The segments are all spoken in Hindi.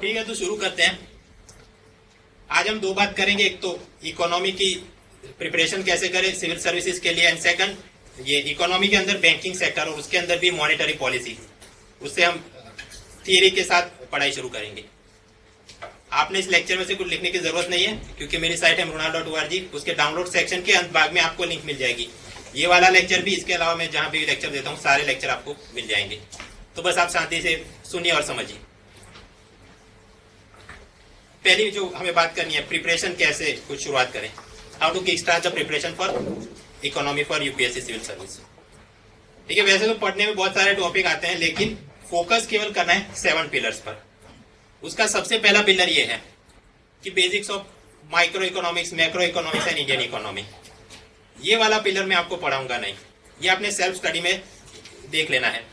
ठीक है, तो शुरू करते हैं। आज हम दो बात करेंगे, एक तो इकोनॉमी की प्रिपरेशन कैसे करें सिविल सर्विसेज के लिए, एंड सेकंड ये इकोनॉमी के अंदर बैंकिंग सेक्टर और उसके अंदर भी मॉनेटरी पॉलिसी, उससे हम थियरी के साथ पढ़ाई शुरू करेंगे। आपने इस लेक्चर में से कुछ लिखने की जरूरत नहीं है, क्योंकि मेरी साइट है mrunal.org, उसके डाउनलोड सेक्शन के अंत भाग में आपको लिंक मिल जाएगी। ये वाला लेक्चर भी, इसके अलावा मैं जहां भी लेक्चर देता हूँ सारे लेक्चर आपको मिल जाएंगे। तो बस आप शांति से सुनिए और समझिए। पहली जो हमें बात करनी है, प्रिपरेशन कैसे कुछ शुरुआत करें, how to kick start the preparation for economy for UPSC civil service. ठीक है, वैसे तो पढ़ने में बहुत सारे टॉपिक आते हैं, लेकिन फोकस केवल करना है 7 पिलर्स पर। उसका सबसे पहला पिलर ये है कि basics of micro economics, macro economics and Indian economy. ये वाला पिलर मैं आपको पढ़ाऊंगा नहीं, ये आपने सेल्फ स्टडी में देख लेना है।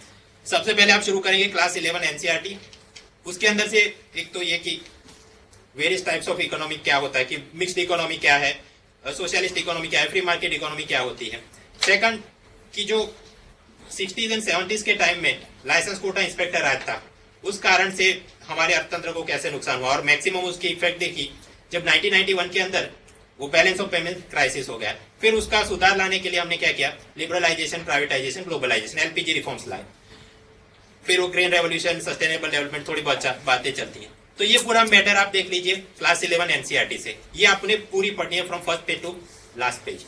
सबसे पहले आप शुरू करेंगे क्लास 11 एनसीईआरटी। उसके अंदर से एक तो ये कि वेरियस टाइप्स ऑफ इकोनॉमी क्या होता है, कि मिक्स्ड इकोनॉमी क्या है, सोशलिस्ट इकोनॉमी क्या है, फ्री मार्केट इकोनॉमी क्या होती है। सेकंड कि जो 60s एंड 70s के टाइम में लाइसेंस कोटा इंस्पेक्टर राज था, उस कारण से हमारे अर्थतंत्र को कैसे नुकसान हुआ, और मैक्सिमम उसकी इफेक्ट देखी जब 1991 के अंदर वो बैलेंस ऑफ पेमेंट क्राइसिस हो गया। फिर उसका सुधार लाने के लिए हमने क्या किया, liberalisation, privatisation, globalisation, LPG reforms लाए। फिर वो ग्रीन रेवोल्यूशन, सस्टेनेबल डेवलपमेंट, थोड़ी बहुत बातें चलती हैं। तो ये पूरा मैटर आप देख लीजिए क्लास 11 एनसीईआरटी से, ये आपने पूरी पढ़नी है from first page to last page.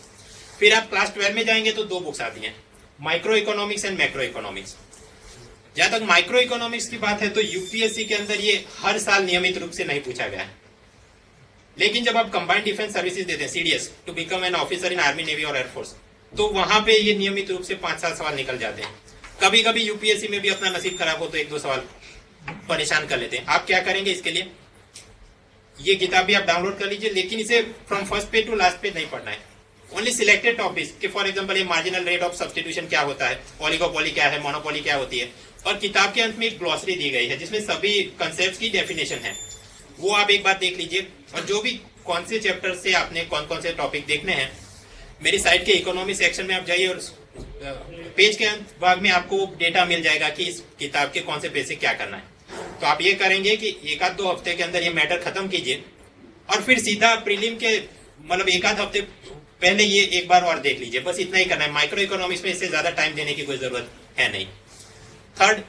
फिर आप क्लास 12 में जाएंगे तो 2 बुक्स आती हैं, micro economics and macro economics. जहां तक माइक्रो इकोनॉमिक्स की बात है तो यूपीएससी के अंदर ये हर साल नियमित रूप से नहीं पूछा गया है, लेकिन जब आप कंबाइंड डिफेंस सर्विसेज देते हैं, CDS, to become an officer in army, navy और एयरफोर्स, तो वहां पे ये नियमित रूप से 5-7 सवाल निकल जाते हैं। कभी कभी यूपीएससी में भी अपना नसीब खराब हो तो 1-2 सवाल परेशान कर लेते हैं। आप क्या करेंगे इसके लिए, ये किताब भी आप डाउनलोड कर लीजिए, लेकिन इसे from first page to last page नहीं पढ़ना है। ओनली सिलेक्टेड टॉपिक्स के, फॉर एग्जांपल ये मार्जिनल रेट ऑफ सब्स्टिट्यूशन क्या होता है, ओलिगोपोली क्या है, मोनोपोली क्या होती है, और किताब के अंत में एक ग्लॉसरी दी गई है जिसमें सभी कंसेप्ट की डेफिनेशन है, वो आप एक बार देख लीजिए। और जो भी कौन से चैप्टर से आपने कौन कौन से टॉपिक देखने हैं, मेरी साइट के इकोनॉमी सेक्शन में आप जाइए और पेज के अंत भाग में आपको डेटा मिल जाएगा कि इस किताब के कौन से पेज से क्या करना है। तो आप ये करेंगे कि 1-2 हफ्ते के अंदर ये मैटर खत्म कीजिए, और फिर सीधा प्रीलिम के मतलब 1-8 हफ्ते पहले ये एक बार और देख लीजिए। बस इतना ही करना है। माइक्रो इकोनॉमिक्स में इससे ज्यादा टाइम देने की कोई जरूरत है नहीं। Third,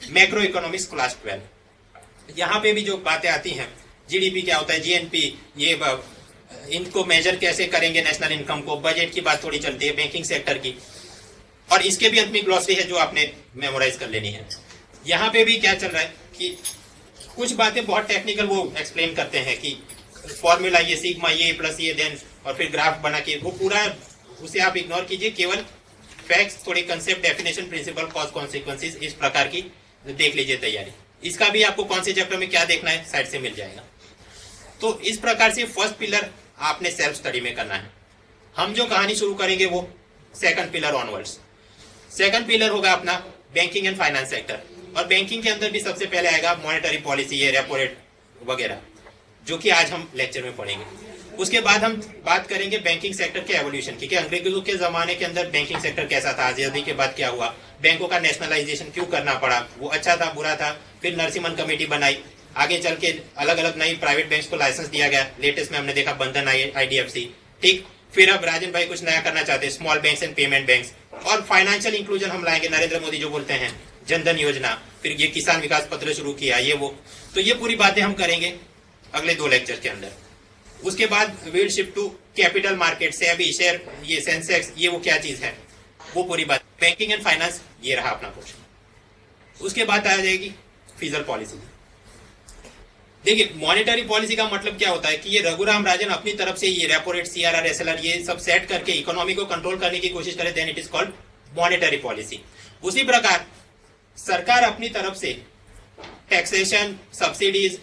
macro economics class 12। यहाँ पे भी जो बातें आती हैं, जीडीपी क्या होता है, जीएनपी, ये इनको मेजर कैसे करेंगे, नेशनल इनकम को, बजट की बात थोड़ी चलती है, बैंकिंग सेक्टर की, और इसके भी अंत में ग्लॉसरी है जो आपने मेमोराइज कर लेनी है। यहाँ पे भी क्या चल रहा है कि कुछ बातें बहुत टेक्निकल वो एक्सप्लेन करते हैं कि फॉर्मूला ये सिग्मा ये प्लस ये देन, और फिर ग्राफ बना के, वो पूरा उसे आप इग्नोर कीजिए। केवल फैक्ट्स, थोड़ी concept, definition, principle, cause, consequences, इस प्रकार की देख लीजिए तैयारी। इसका भी आपको कौन से चैप्टर में क्या देखना है साइड से मिल जाएगा। तो इस प्रकार से फर्स्ट पिलर आपने सेल्फ स्टडी में करना है। हम जो कहानी शुरू करेंगे वो second pillar onwards. Second pillar होगा अपना बैंकिंग एंड फाइनेंस सेक्टर, और बैंकिंग के अंदर भी सबसे पहले आएगा मॉनेटरी पॉलिसी, ये रेपो रेट वगैरह, जो कि आज हम लेक्चर में पढ़ेंगे। उसके बाद हम बात करेंगे बैंकिंग सेक्टर के एवोल्यूशन की, कि अंग्रेजों के जमाने के अंदर बैंकिंग सेक्टर कैसा था, आजादी के बाद क्या हुआ, बैंकों का नेशनलाइजेशन क्यों करना पड़ा, वो अच्छा था बुरा था। फिर नरसिम्हन कमेटी बनाई, आगे चल के अलग अलग नई प्राइवेट बैंक्स को लाइसेंस दिया गया। लेटेस्ट में हमने देखा बंधन, आईडीएफसी, ठीक। फिर अब राजन भाई कुछ नया करना चाहते हैं, small banks and payment banks, और फाइनेंशियल इंक्लूजन हम लाएंगे, नरेंद्र मोदी जो बोलते हैं, जनधन योजना, फिर ये किसान विकास पत्र शुरू किया, ये वो। तो ये पूरी बातें हम करेंगे अगले 2 लेक्चर के अंदर। उसके बाद will shift to capital market, SEBI, share, ये सेंसेक्स, ये वो क्या चीज है, वो पूरी बात। बैंकिंग एंड फाइनेंस ये रहा अपना क्वेश्चन। उसके बाद आ जाएगी फिजिकल पॉलिसी। देखिए, मॉनेटरी पॉलिसी का मतलब क्या होता है कि ये रघुराम राजन अपनी तरफ से ये रेपो रेट, सीआरआर, एसएलआर, ये सब सेट करके इकोनॉमी को कंट्रोल करने की कोशिश करे, then it is called monetary policy. उसी प्रकार सरकार अपनी तरफ से टैक्सेशन, सब्सिडीज,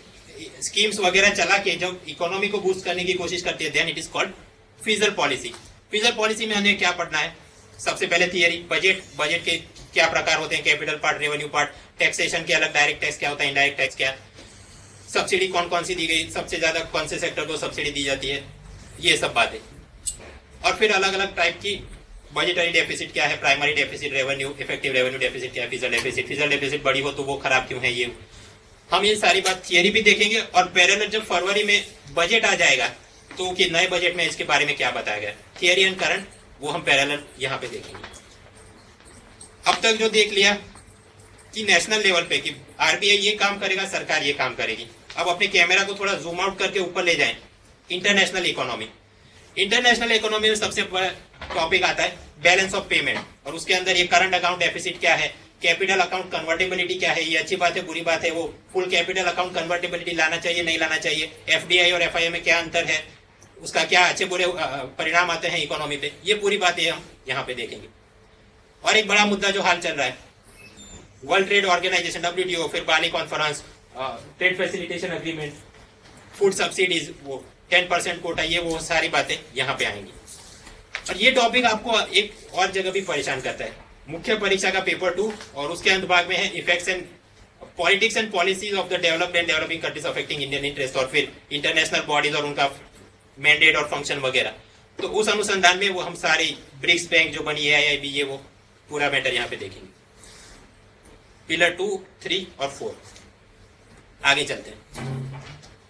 स्कीम्स वगैरह चला के जब इकोनॉमी को बूस्ट करने की कोशिश करती है, then it is called fiscal policy. Fiscal policy में हमें क्या पढ़ना है, सबसे पहले थियरी, बजट के क्या प्रकार होते हैं, capital part, revenue part, taxation के अलग, डायरेक्ट टैक्स क्या होता है, इनडायरेक्ट टैक्स क्या, सब्सिडी कौन कौन सी दी गई, सबसे ज्यादा कौन से सेक्टर को सब्सिडी दी जाती है, ये सब बातें। और फिर अलग अलग टाइप की बजटरी डेफिसिट क्या है, primary deficit, revenue, effective revenue deficit क्या है, फिजिकल डेफिसिट बड़ी हो तो वो खराब क्यों है, ये हम ये सारी बात थियरी भी देखेंगे और पैरेलल जब फरवरी में बजट आ जाएगा तो कि नए बजट में इसके बारे में क्या बताया गया, थियरी एंड करंट, वो हम पैरेलल यहाँ पे देखेंगे। अब तक जो देख लिया कि नेशनल लेवल पे कि आरबीआई ये काम करेगा, सरकार ये काम करेगी। अब अपने कैमरा को थोड़ा जूम आउट करके ऊपर ले जाएं, इंटरनेशनल इकोनॉमी। इंटरनेशनल इकोनॉमी में सबसे बड़ा टॉपिक आता है बैलेंस ऑफ पेमेंट, और उसके अंदर ये करंट अकाउंट डेफिसिट क्या है, कैपिटल अकाउंट कन्वर्टेबिलिटी क्या है, ये अच्छी बात है बुरी बात है, वो फुल कैपिटल अकाउंट कन्वर्टेबिलिटी लाना चाहिए नहीं लाना चाहिए, एफडीआई और एफआईआई में क्या अंतर है, उसका क्या अच्छे बुरे परिणाम आते हैं इकोनॉमी पे, ये पूरी बातें हम यहाँ पे देखेंगे। और एक बड़ा मुद्दा जो हाल चल रहा है, वर्ल्ड ट्रेड ऑर्गेनाइजेशन WTO, फिर Bali conference, trade facilitation agreement, food subsidies, वो 10% कोटा, ये वो सारी बातें यहाँ पे आएंगी। और ये टॉपिक आपको एक और जगह भी परेशान करता है, मुख्य परीक्षा का पेपर 2, और उसके अंत भाग में है effects and politics and policies of the developed and developing countries affecting Indian interest, और फिर इंटरनेशनल बॉडीज और उनका मैंडेट और फंक्शन वगैरह। तो उस अनुसंधान में वो हम सारी ब्रिक्स बैंक जो बनी है, AIIB, ये वो पूरा मैटर यहाँ पे देखेंगे। पिलर 2, 3 और 4 आगे चलते हैं।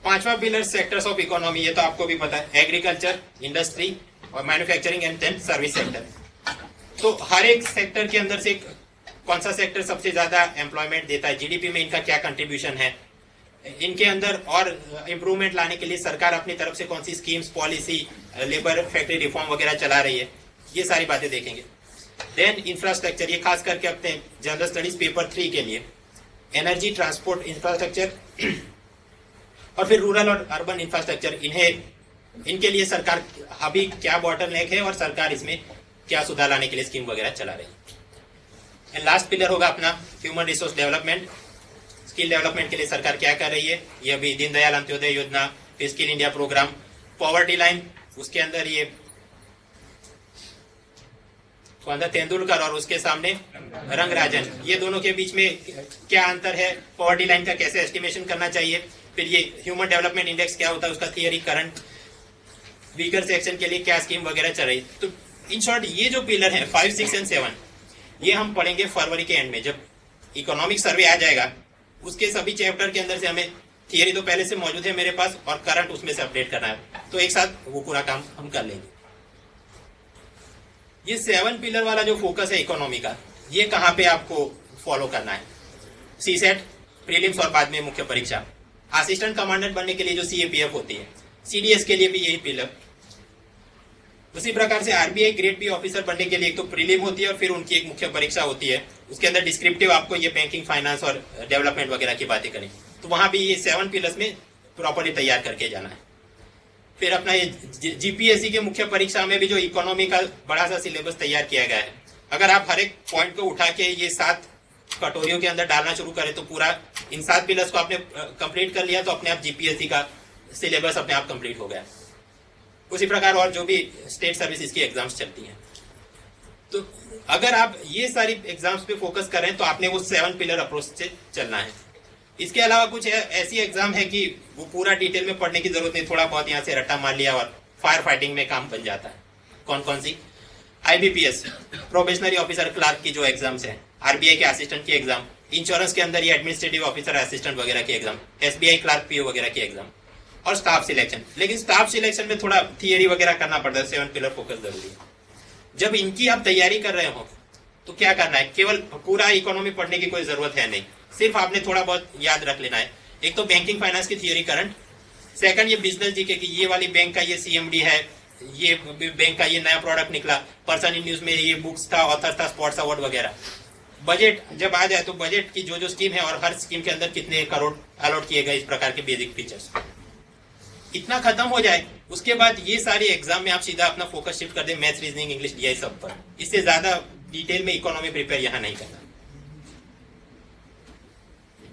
पांचवा पिलर सेक्टर्स ऑफ इकोनॉमी, ये तो आपको भी पता है, एग्रीकल्चर, इंडस्ट्री और manufacturing and then service sector. तो हर एक सेक्टर के अंदर से कौन सा सेक्टर सबसे ज्यादा एम्प्लॉयमेंट देता है, जीडीपी में इनका क्या कंट्रीब्यूशन है, इनके अंदर और इम्प्रूवमेंट लाने के लिए सरकार अपनी तरफ से कौन सी schemes, policy, labour factory reform वगैरह चला रही है, ये सारी बातें देखेंगे। देन इंफ्रास्ट्रक्चर, ये खास करके अपने जनरल स्टडीज पेपर 3 के लिए, एनर्जी, ट्रांसपोर्ट इंफ्रास्ट्रक्चर और फिर रूरल और अर्बन इंफ्रास्ट्रक्चर, इनके लिए सरकार अभी क्या बॉटलनेक है और सरकार इसमें क्या सुधार लाने के लिए स्कीम वगैरह चला रही है। एंड लास्ट पिलर होगा अपना human resource development, skill development के लिए सरकार क्या कर रही है, ये अभी दीनदयाल अंत्योदय योजना, फिर skill India programme, poverty line, उसके अंदर ये तेंदुलकर और उसके सामने रंगराजन, ये दोनों के बीच में क्या अंतर है, पॉवर्टी लाइन का कैसे एस्टिमेशन करना चाहिए, फिर ये ह्यूमन डेवलपमेंट इंडेक्स क्या होता है, उसका थियरी, करंट, वीकर सेक्शन के लिए क्या स्कीम वगैरह चल रही। तो इन शॉर्ट ये जो पिलर है 5, 6 एंड 7, ये हम पढ़ेंगे फरवरी के एंड में, जब इकोनॉमिक सर्वे आ जाएगा। उसके सभी चैप्टर के अंदर से हमें थियरी तो पहले से मौजूद है मेरे पास और करंट उसमें से अपडेट करना है, तो एक साथ वो पूरा काम हम कर लेंगे। ये 7 पिलर वाला जो फोकस है इकोनॉमी का, ये कहाँ पे आपको फॉलो करना है, सीसेट, प्रीलिम्स और बाद में मुख्य परीक्षा, असिस्टेंट कमांडेंट बनने के लिए जो CAPF होती है, CDS के लिए भी यही पिलर। उसी प्रकार से RBI ग्रेड बी ऑफिसर बनने के लिए एक तो प्रीलिम होती है और फिर उनकी एक मुख्य परीक्षा होती है, उसके अंदर डिस्क्रिप्टिव आपको ये बैंकिंग, फाइनेंस और डेवलपमेंट वगैरह की बातें करें, तो वहां भी ये 7 पिलर्स में प्रॉपर्ली तैयार करके जाना है। फिर अपना ये GPSC के मुख्य परीक्षा में भी जो इकोनॉमी का बड़ा सा सिलेबस तैयार किया गया है, अगर आप हर एक पॉइंट को उठा के ये 7 कटोरियों के अंदर डालना शुरू करें तो पूरा इन 7 पिलर्स को आपने कंप्लीट कर लिया, तो अपने आप GPSC का सिलेबस अपने आप कंप्लीट हो गया। उसी प्रकार और जो भी स्टेट सर्विसेज की एग्जाम्स चलती हैं, तो अगर आप ये सारी एग्जाम्स पे फोकस करें तो आपने वो 7 पिलर अप्रोच से चलना है। इसके अलावा कुछ ऐसी एग्जाम है कि वो पूरा डिटेल में पढ़ने की जरूरत नहीं, थोड़ा बहुत यहाँ से रट्टा मार लिया और फायर फाइटिंग में काम बन जाता है। कौन कौन सी? IBPS, प्रोबेशनरी ऑफिसर क्लार्क की जो एग्जाम्स है, RBI के असिस्टेंट की एग्जाम, इंश्योरेंस के अंदर ये एडमिनिस्ट्रेटिव ऑफिसर असिस्टेंट वगैरह की एग्जाम, SBI क्लार्क PO वगैरह की एग्जाम, और स्टाफ सिलेक्शन। लेकिन स्टाफ सिलेक्शन में थोड़ा थियरी वगैरह करना पड़ता है, 7 पिलर फोकस जरूरी है। जब इनकी आप तैयारी कर रहे हो तो क्या करना है, केवल पूरा इकोनॉमी पढ़ने की कोई जरूरत है नहीं, सिर्फ आपने थोड़ा बहुत याद रख लेना है। एक तो बैंकिंग फाइनेंस की थियरी, करंट, सेकंड ये बिजनेस जीके की ये वाली बैंक का ये CMD है, ये बैंक का ये नया प्रोडक्ट निकला, पर्सन इन न्यूज में ये बुक्स था, ऑथर था, स्पॉट्स अवार्ड वगैरह। बजट जब आ जाए तो बजट की जो स्कीम है और हर स्कीम के अंदर कितने करोड़ अलॉट किए गए, इस प्रकार के बेसिक फीचर्स इतना खत्म हो जाए, उसके बाद ये सारी एग्जाम में आप सीधा अपना फोकस शिफ्ट कर दें मैथ्स, रीजनिंग, इंग्लिश, DI सब पर। इससे ज्यादा डिटेल में इकोनॉमी प्रिपेयर यहाँ नहीं करना।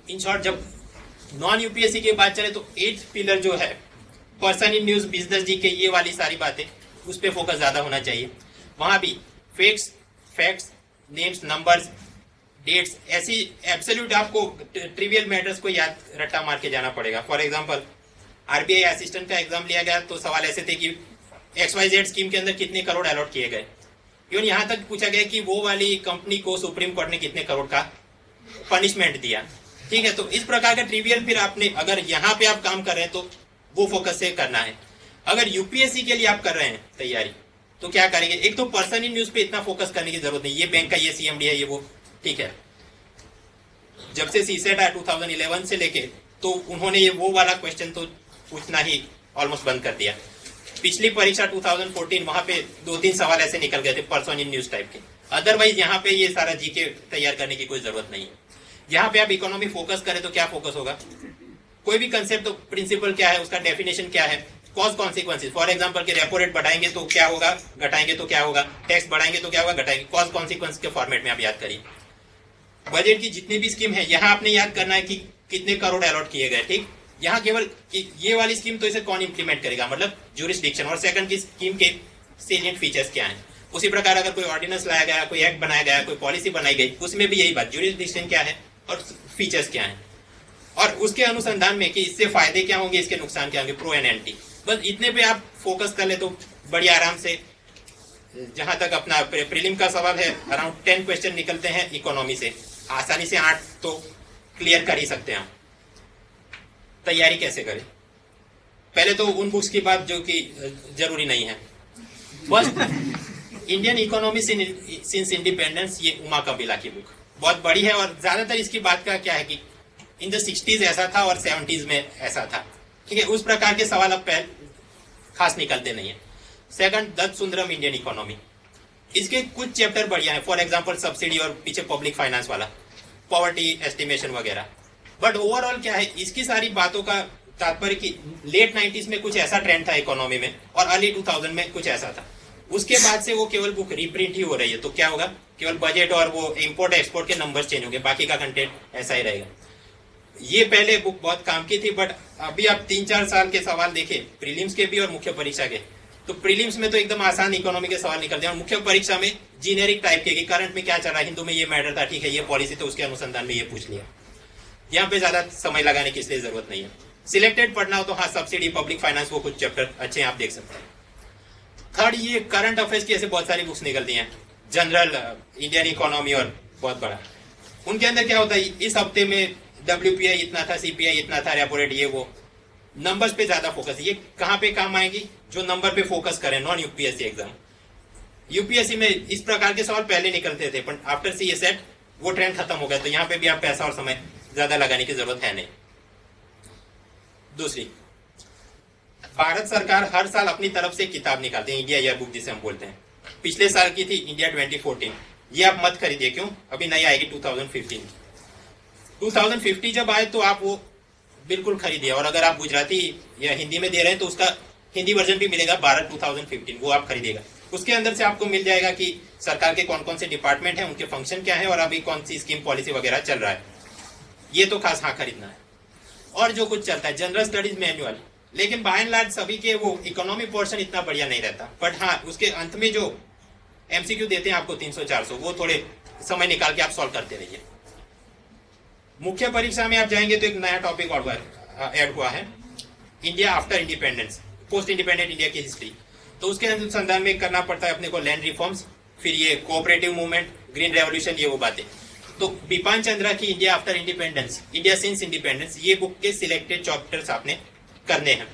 इन शॉर्ट जब नॉन UPSC की बात चले तो 8th पिलर जो है, person in news, business GK, ये वाली सारी बातें, उस पर फोकस ज्यादा होना चाहिए। वहां भी फैक्ट्स, नेम्स, नंबर्स, डेट्स, ऐसी एब्सोल्यूट आपको ट्रिवियल मैटर्स को याद रट्टा मार के जाना पड़ेगा। फॉर एग्जांपल RBI असिस्टेंट का एग्जाम लिया गया तो सवाल ऐसे थे कि XYZ स्कीम के अंदर कितने करोड़ अलॉट किए गए। इवन यहाँ तक पूछा गया कि वो वाली कंपनी को सुप्रीम कोर्ट ने कितने करोड़ का पनिशमेंट दिया। ठीक है, तो इस प्रकार का ट्रिवियल फिर आपने अगर यहाँ पे आप काम कर रहे हैं तो वो फोकस से करना है। अगर यूपीएससी के लिए आप कर रहे हैं तैयारी तो क्या करेंगे, एक तो पर्सन इन न्यूज पे इतना फोकस करने की जरूरत नहीं, ये बैंक का ये सीएमडी है ये वो, ठीक है। जब से सीसेट आया 2011 से लेके तो उन्होंने ये वो वाला क्वेश्चन तो पूछना ही ऑलमोस्ट बंद कर दिया। पिछली परीक्षा 2014 वहां पे 2-3 सवाल ऐसे निकल गए the person in news type के। अदरवाइज यहाँ पे ये सारा जीके तैयार करने की कोई जरूरत नहीं है। यहाँ पे आप इकोनॉमी फोकस करें तो क्या फोकस होगा, कोई भी कंसेप्ट तो प्रिंसिपल क्या है, उसका डेफिनेशन क्या है, कॉज कॉन्सिक्वेंसेस। फॉर एग्जांपल के रेपो रेट बढ़ाएंगे तो क्या होगा, घटाएंगे तो क्या होगा, टैक्स बढ़ाएंगे तो क्या होगा, घटाएंगे, कॉज कॉन्सिक्वेंस के फॉर्मेट में आप याद करिए। बजट की जितनी भी स्कीम है यहाँ आपने याद करना है कि कितने करोड़ अलॉट किए गए, ठीक। यहाँ केवल ये वाली स्कीम तो इसे कौन इंप्लीमेंट करेगा, मतलब ज्यूरिसडिक्शन, और सेकंड की स्कीम के सेलिएंट फीचर्स क्या हैं। उसी प्रकार अगर कोई ऑर्डिनेंस लाया गया, कोई एक्ट बनाया गया, कोई पॉलिसी बनाई गई, उसमें भी यही बात, ज्यूरिसडिक्शन क्या है और फीचर्स क्या हैं, और उसके अनुसंधान में कि इससे फायदे क्या होंगे, इसके नुकसान क्या होंगे, प्रो एंड एंटी। बस इतने पे आप फोकस कर ले तो बड़ी आराम से, जहां तक अपना प्रीलिम का सवाल है अराउंड 10 क्वेश्चन निकलते हैं इकोनॉमी से, आसानी से 8 तो क्लियर कर ही सकते हैं। तैयारी कैसे करें, पहले तो उन बुक्स की बात जो कि जरूरी नहीं है। बस इंडियन इकोनॉमी सिंस इंडिपेंडेंस, ये उमा कबीला की बुक बहुत बड़ी है, और ज्यादातर इसकी बात का क्या है कि इन द 60s ऐसा था और 70s में ऐसा था, ठीक है। उस प्रकार के सवाल अब खास निकलते नहीं है। Second, Datt Sundaram Indian economy, इसके कुछ चैप्टर बढ़िया है, फॉर एग्जांपल सब्सिडी और पीछे पब्लिक फाइनेंस वाला, पॉवर्टी एस्टिमेशन वगैरह। बट ओवरऑल क्या है, इसकी सारी बातों का तात्पर्य कि लेट 90s में कुछ ऐसा ट्रेंड था इकोनॉमी में और अर्ली 2000 में कुछ ऐसा था, उसके बाद से वो केवल बुक रिप्रिंट ही हो रही है। तो क्या होगा, केवल बजट और वो इम्पोर्ट एक्सपोर्ट के नंबर्स चेंज होंगे, बाकी का कंटेंट ऐसा ही रहेगा। ये पहले बुक बहुत काम की थी, बट अभी आप 3-4 साल के सवाल देखें प्रीलिम्स के भी और मुख्य परीक्षा के, तो प्रीलिम्स में तो एकदम आसान इकोनॉमी के सवाल निकलते हैं, और मुख्य परीक्षा में जीनेरिक टाइप के कि करंट में क्या चल रहा है, हिंदू में ये मैटर था, ठीक है, ये पॉलिसी तो उसके अनुसंधान में ये पूछ लिया। यहाँ पे ज्यादा समय लगाने की इसलिए जरूरत नहीं है। सिलेक्टेड पढ़ना हो तो हाँ, सब्सिडी, पब्लिक फाइनेंस, वो कुछ चैप्टर अच्छे हैं, आप देख सकते हैं। थर्ड, ये करंट अफेयर्स की ऐसे बहुत सारी बुक्स निकलती हैं, जनरल इंडियन इकोनॉमी और बहुत बड़ा, उनके अंदर क्या होता है, इस हफ्ते में WPI इतना था, CPI इतना था, रेपो रेट ये वो, नंबर्स पे ज्यादा फोकस। ये कहाँ पे काम आएगी, जो नंबर पे फोकस करें, नॉन यूपीएससी एग्जाम। यूपीएससी में इस प्रकार के सवाल पहले निकलते थे, पर आफ्टर सी सेट वो ट्रेंड खत्म हो गया, तो यहाँ पे भी आप पैसा और समय ज्यादा लगाने की जरूरत है नहीं। दूसरी, भारत सरकार हर साल अपनी तरफ से किताब निकालते हैं, इंडिया ईयर बुक जिसे हम बोलते हैं। पिछले साल की थी इंडिया 2014, ये आप मत खरीदिए, क्यों, अभी नई आएगी 2015। 2050 जब आए तो आप वो बिल्कुल खरीदिए, और अगर आप गुजराती या हिंदी में दे रहे हैं तो उसका हिंदी वर्जन भी मिलेगा, भारत 2015, वो आप खरीदिएगा। उसके अंदर से आपको मिल जाएगा कि सरकार के कौन कौन से डिपार्टमेंट हैं, उनके फंक्शन क्या है, और अभी कौन सी स्कीम पॉलिसी वगैरह चल रहा है, ये तो खास हाँ खरीदना है। और जो कुछ चलता है जनरल स्टडीज मैनुअल, लेकिन बाय एंड लार्ज सभी के वो इकोनॉमिक पोर्शन इतना बढ़िया नहीं रहता, बट हाँ उसके अंत में जो MCQ देते हैं आपको 300-400, वो थोड़े समय निकाल के आप सॉल्व करते रहिए। मुख्य परीक्षा में आप जाएंगे तो एक नया टॉपिक और ऐड हुआ है, India after independence, post independent India की हिस्ट्री। तो उसके अनुसंधान में करना पड़ता है अपने को लैंड रिफॉर्म्स, फिर ये कोऑपरेटिव मूवमेंट, ग्रीन रेवोल्यूशन, ये वो बातें। तो बिपान चंद्रा की India after independence, India since independence, ये बुक के सिलेक्टेड चैप्टर्स आपने करने हैं।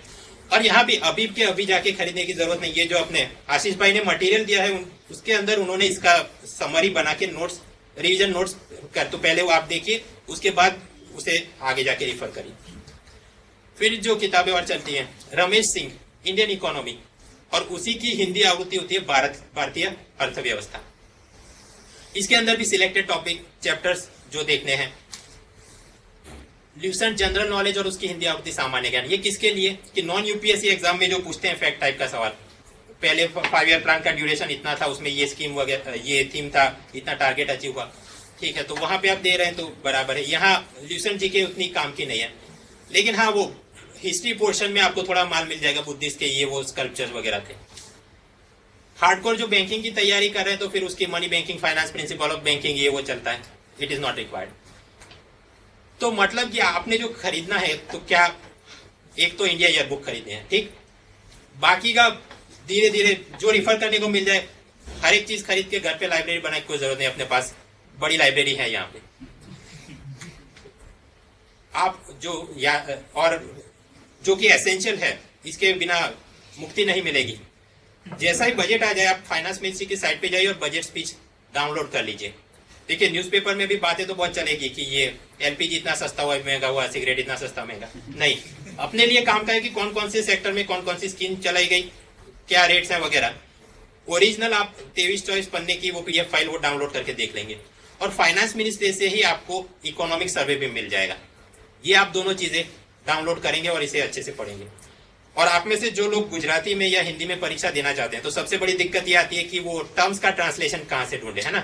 और यहाँ भी अभी के अभी जाके खरीदने की जरूरत नहीं, ये जो अपने आशीष भाई ने मटेरियल दिया है उसके अंदर उन्होंने इसका समरी बना के नोट्स, रिवीजन नोट्स कर, तो पहले वो आप देखिए, उसके बाद उसे आगे जाके रिफर करिए। फिर जो किताबें और चलती हैं, रमेश सिंह इंडियन इकोनॉमी, और उसी की हिंदी आवृत्ति होती है भारतीय अर्थव्यवस्था। इसके अंदर भी सिलेक्टेड टॉपिक चैप्टर्स जो देखने हैं, ल्यूसेंट जनरल नॉलेज और उसकी हिंदी आवृत्ति सामान्य ज्ञान। ये किसके लिए, कि नॉन यूपीएससी एग्जाम में जो पूछते हैं फैक्ट टाइप का सवाल, पहले 5 ईयर प्लान का ड्यूरेशन इतना था, उसमें ये स्कीम वगैरह, ये थीम था, इतना टारगेट अचीव हुआ, ठीक है, तो वहां पे आप दे रहे हैं तो बराबर है। यहाँ ल्यूसेंट जी के उतनी काम की नहीं है, लेकिन हाँ वो हिस्ट्री पोर्शन में आपको थोड़ा माल मिल जाएगा, बुद्धिस्ट के ये वो स्कल्पचर वगैरह थे। हार्डकोर जो बैंकिंग की तैयारी कर रहे हैं तो फिर उसकी money banking, finance, principle of banking, ये वो चलता है, इट इज नॉट रिक्वायर्ड। तो मतलब कि आपने जो खरीदना है तो क्या, एक तो इंडिया ईयर बुक खरीदनी है, ठीक, बाकी का धीरे धीरे जो रिफर करने को मिल जाए, हर एक चीज खरीद के घर पे लाइब्रेरी बनाने की कोई जरूरत नहीं, अपने पास बड़ी लाइब्रेरी है यहाँ पे। आप और जो कि एसेंशियल है, इसके बिना मुक्ति नहीं मिलेगी। जैसा ही बजट आ जाए, आप फाइनेंस मिनिस्ट्री की साइट पे जाइए और बजट स्पीच डाउनलोड कर लीजिए। देखिए, न्यूज़पेपर में भी बातें तो बहुत चलेगी कि ये एलपीजी इतना सस्ता हुआ, महंगा हुआ, सिगरेट इतना सस्ता महंगा। नहीं, अपने लिए काम का है कि कौन कौन से सेक्टर में कौन कौन सी स्कीम चलाई गई, क्या रेट्स हैं वगैरह। ओरिजिनल आप 23-24 पन्ने की वो पीडीएफ फाइल वो डाउनलोड करके देख लेंगे, और फाइनेंस मिनिस्ट्री से ही आपको इकोनॉमिक सर्वे भी मिल जाएगा। ये आप दोनों चीजें डाउनलोड करेंगे और इसे अच्छे से पढ़ेंगे। और आप में से जो लोग गुजराती में या हिंदी में परीक्षा देना चाहते हैं, तो सबसे बड़ी दिक्कत ये आती है कि वो टर्म्स का ट्रांसलेशन कहाँ से ढूंढे, है ना,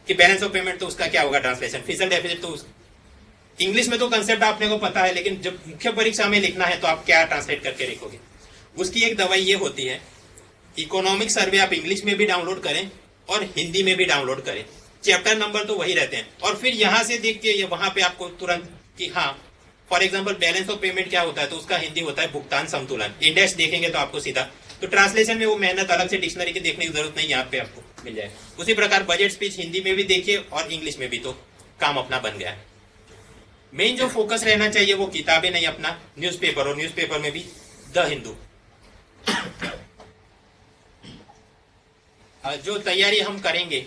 कि बैलेंस ऑफ पेमेंट तो उसका क्या होगा ट्रांसलेशन, फिजिकल डेफिसिट तो इंग्लिश में तो कंसेप्ट आपने को पता है, लेकिन जब मुख्य परीक्षा में लिखना है तो आप क्या ट्रांसलेट करके लिखोगे। उसकी एक दवाई ये होती है, इकोनॉमिक सर्वे आप इंग्लिश में भी डाउनलोड करें और हिंदी में भी डाउनलोड करें, चैप्टर नंबर तो वही रहते हैं, और फिर यहां से देख के वहां पे आपको तुरंत कि हाँ, for example balance of payment क्या होता है, तो उसका हिंदी होता है भुगतान संतुलन। इंडेक्स देखेंगे तो आपको सीधा, तो ट्रांसलेशन में वो मेहनत अलग से डिक्शनरी की देखने की जरूरत नहीं, यहाँ पे आपको मिल जाए। उसी प्रकार बजट स्पीच हिंदी में भी देखिए और इंग्लिश में भी, तो काम अपना बन गया है। मेन जो फोकस रहना चाहिए वो किताबें नहीं, अपना न्यूज़पेपर, और न्यूज़पेपर में भी द हिंदू। जो तैयारी हम करेंगे,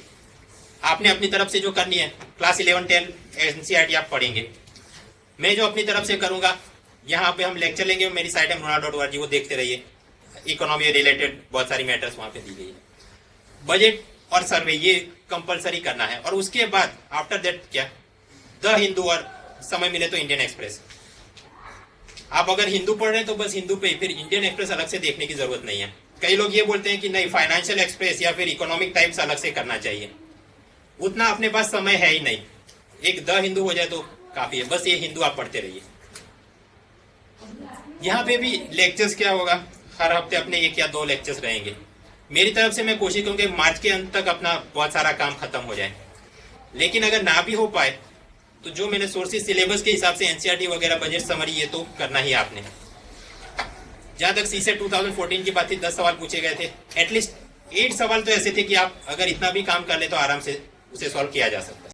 आपने अपनी तरफ से जो करनी है, क्लास 11-10 एनसीईआरटी आप पढ़ेंगे। मैं जो अपनी तरफ से करूंगा, यहाँ पे हम लेक्चर लेंगे, मेरी साइट है mruna.org, वो देखते रहिए। इकोनॉमी रिलेटेड बहुत सारी मैटर्स वहां पे दी गई है। बजट और सर्वे ये कंपलसरी करना है, और उसके बाद आफ्टर दैट क्या, द हिंदू, और समय मिले तो इंडियन एक्सप्रेस। आप अगर हिंदू पढ़ रहे हैं तो बस हिंदू पे, फिर इंडियन एक्सप्रेस अलग से देखने की जरूरत नहीं है। कई लोग ये बोलते हैं कि नहीं, फाइनेंशियल एक्सप्रेस या फिर इकोनॉमिक टाइम्स अलग से करना चाहिए, उतना अपने पास समय है ही नहीं। एक द हिंदू हो जाए तो काफी है, बस ये हिंदू आप पढ़ते रहिए। यहाँ पे भी लेक्चर्स क्या होगा, हर हफ्ते अपने 1 या 2 लेक्चर्स रहेंगे। मेरी तरफ से मैं कोशिश करूंगी मार्च के अंत तक अपना बहुत सारा काम खत्म हो जाए, लेकिन अगर ना भी हो पाए तो जो मैंने सोर्सेज सिलेबस के हिसाब से एनसीईआरटी वगैरह, बजट समरी, ये तो करना ही आपने। जहां तक सीसेट 2014 की बात थी, 10 सवाल पूछे गए थे, एटलीस्ट 8 सवाल तो ऐसे थे कि आप अगर इतना भी काम कर ले तो आराम से उसे सॉल्व किया जा सकता है।